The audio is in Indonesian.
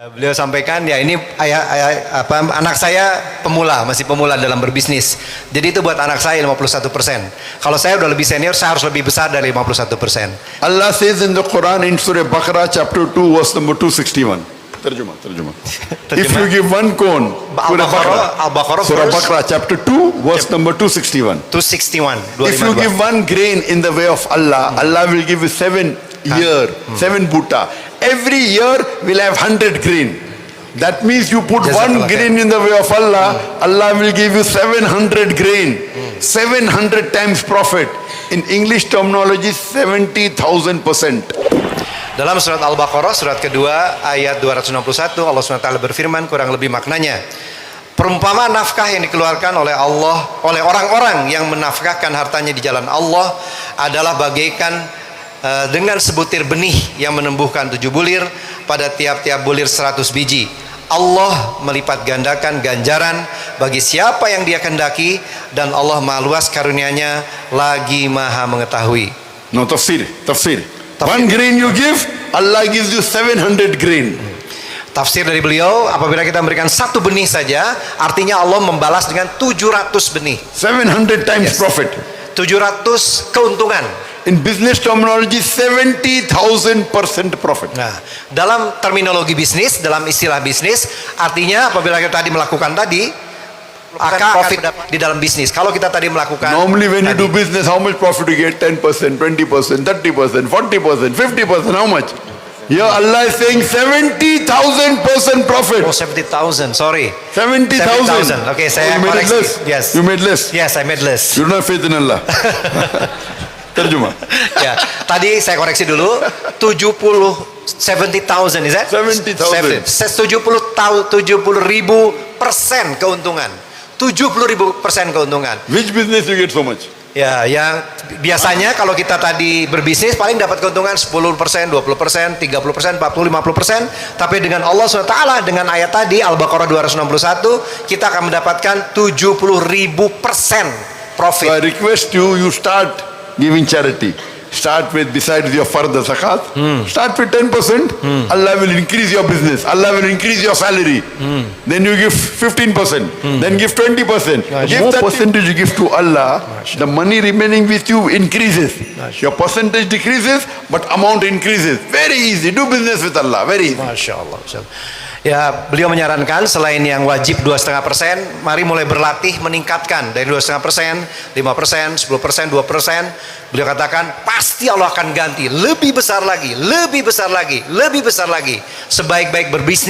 Beliau sampaikan ya ini anak saya masih pemula dalam berbisnis. Jadi itu buat anak saya 51%. Kalau saya udah lebih senior, saya harus lebih besar dari 51%. Allah says in the Quran in Surah Baqarah chapter 2 verse number 261. Terjemah. If you give one coin, Surah Baqarah chapter 2 verse number 261. 261. If you give one grain in the way of Allah, Allah will give you 7 buta. Every year will have 100 grain. That means you put one grain in the way of Allah, Allah will give you 700 grain. 700 times profit. In English terminology, 70,000%. Dalam surat Al-Baqarah, surat kedua, ayat 261, Allah SWT berfirman kurang lebih maknanya. Perumpamaan nafkah yang dikeluarkan oleh Allah, oleh orang-orang yang menafkahkan hartanya di jalan Allah adalah bagaikan dengan sebutir benih yang menumbuhkan 7 bulir, pada tiap-tiap bulir 100 biji. Allah melipat gandakan ganjaran bagi siapa yang Dia kehendaki, dan Allah maha luas karunia-Nya lagi maha mengetahui. No, tafsir. One grain you give, Allah gives you 700 grain. Tafsir dari beliau, apabila kita memberikan 1 benih saja, artinya Allah membalas dengan 700 benih. 700 times profit. 700 keuntungan. In business terminology, 70,000% profit. Nah, dalam terminologi bisnis, dalam istilah bisnis, artinya apabila kita tadi melakukan profit di dalam bisnis. Kalau kita tadi melakukan normally when you do business, how much profit you get? 10%, 20%, 30%, 40%, 50%, how much? Here Allah is saying 70,000% profit. Oh, 70,000, sorry. 70,000. Okay, saya you made koreksi. less. Yes. You made less. Yes, I made less. You don't have faith in Allah. Terjemah. Ya, tadi saya koreksi dulu. 70,000 is that? 70,000. 70,000% keuntungan. 70,000% keuntungan. Which business you get so much? Ya, yang biasanya kalau kita tadi berbisnis paling dapat keuntungan 10%, 20%, 30%, 40%, 50%. Tapi dengan Allah SWT, dengan ayat tadi Al-Baqarah 261, kita akan mendapatkan 70,000% profit. So I request you start giving charity. Start with, besides your fardh zakat, start with 10%. Allah will increase your business. Allah will increase your salary. Then you give 15%. Then give 20%. Give that percentage you give to Allah, the money remaining with you increases. Your percentage decreases, but amount increases. Very easy. Do business with Allah. Very easy. Masya Allah. Ya, beliau menyarankan selain yang wajib 2,5%, mari mulai berlatih meningkatkan dari 2,5%, 5%, 10%, 2%. Beliau katakan pasti Allah akan ganti lebih besar lagi, lebih besar lagi, lebih besar lagi. Sebaik-baik berbisnis